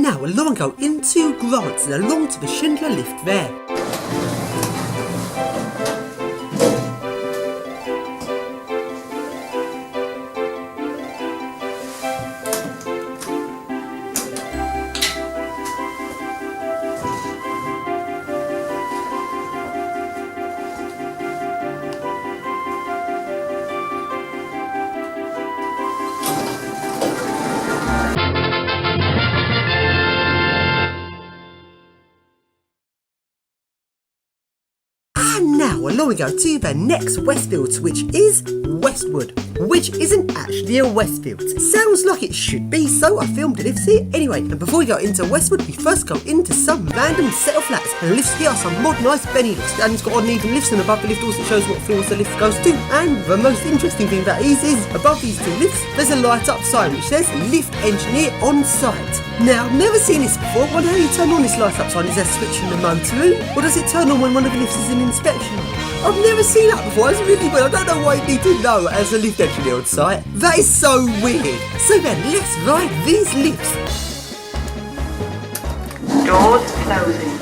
And now along and go into Grants and along to the Schindler lift there. And now along we go to the next Westfields, which is Westwood, which isn't actually a Westfields. Sounds like it should be, so I filmed the lifts here anyway. And before we go into Westwood, we first go into some random set of flats. And the lifts here are some modernised Benny lifts, and it's got odd and even lifts, and above the lift also shows what floors the lift goes to. And the most interesting thing that is above these two lifts, there's a light up sign which says Lift Engineer on Site. Now, I've never seen this before. I wonder how you turn on this light up sign. Is there a switch in the motor room? Or does it turn on when one of the lifts is in inspection? I've never seen that before. It's really weird. I don't know why you need to know as a lift engineer on site. That is so weird. So then, let's ride these lifts. Doors closing.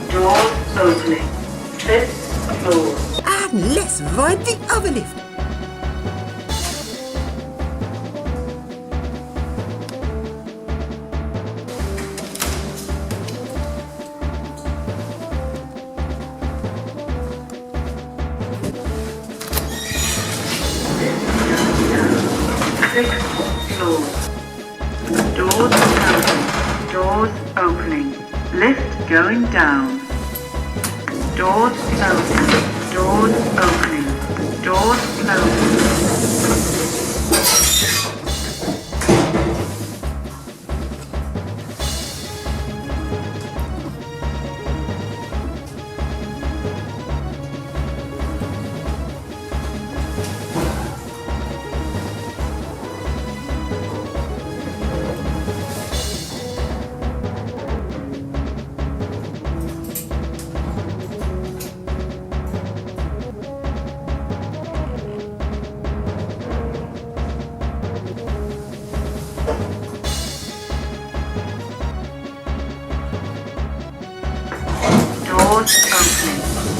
Doors opening. 5th floor. And let's ride the other lift. Sixth floor. Doors closing. Doors opening. Lift going down. Doors closing. Doors opening. Doors closing. Doors opening.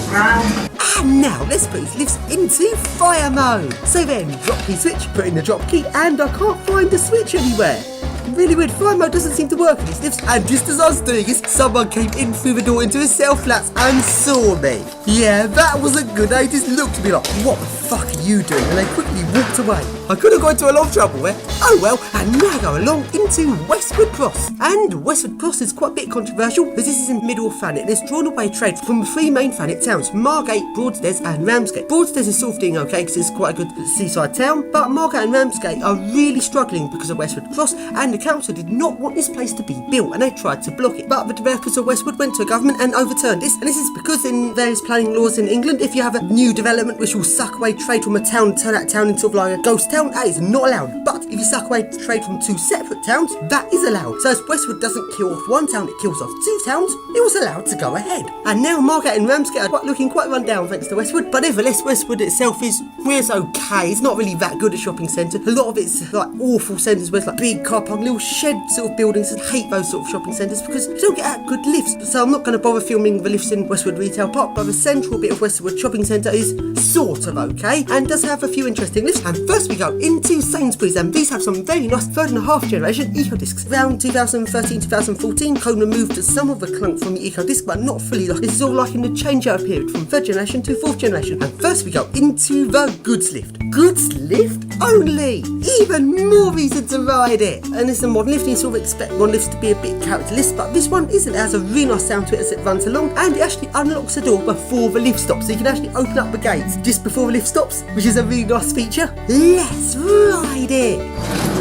Ground. And now let's put these lifts into fire mode. So then, drop key switch, put in the drop key, and I can't find the switch anywhere. Really weird, fire mode doesn't seem to work in these lifts, and just as I was doing this, someone came in through the door into a cell flats and saw me. Yeah, that wasn't good. They just looked at me like, what the fuck are you doing? And they quickly walked away. I could have got into a lot of trouble there. Oh well, and now go along into Westwood Cross. And Westwood Cross is quite a bit controversial, because this is in the middle of Thanet, and it's drawn away trade from the three main Thanet towns, Margate, Broadstairs and Ramsgate. Broadstairs is sort of doing okay, because it's quite a good seaside town, but Margate and Ramsgate are really struggling because of Westwood Cross, and the council did not want this place to be built, and they tried to block it. But the developers of Westwood went to government and overturned this, and this is because in various planning laws in England, if you have a new development which will suck away trade from a town, turn that town into sort of like a ghost town, that is not allowed. But if you suck away trade from two separate towns, that is allowed. So as Westwood doesn't kill off one town, it kills off two towns, it was allowed to go ahead. And now Margate and Ramsgate are looking quite run down thanks to Westwood, but nevertheless Westwood itself is okay. It's not really that good a shopping centre. A lot of it's like awful centres where it's like big car park, little shed sort of buildings. I hate those sort of shopping centres because you don't get that good lifts. So I'm not going to bother filming the lifts in Westwood Retail Park, but the central bit of Westwood Shopping Centre is sort of okay and does have a few interesting lifts. And first we go into Sainsbury's, and these have some very nice 3.5 generation eco discs. Around 2013-2014, Cone removed some of the clunk from the eco disc, but not fully. Like this is all like in the changeover period from 3rd generation to 4th generation. And first we go into the goods lift. Goods lift only! Even more reason to ride it! And it's a modern lift, and you sort of expect modern lifts to be a bit characterless, but this one isn't. It has a really nice sound to it as it runs along, and it actually unlocks the door before the lift stops, so you can actually open up the gates just before the lift stops, which is a really nice feature. Let's ride it!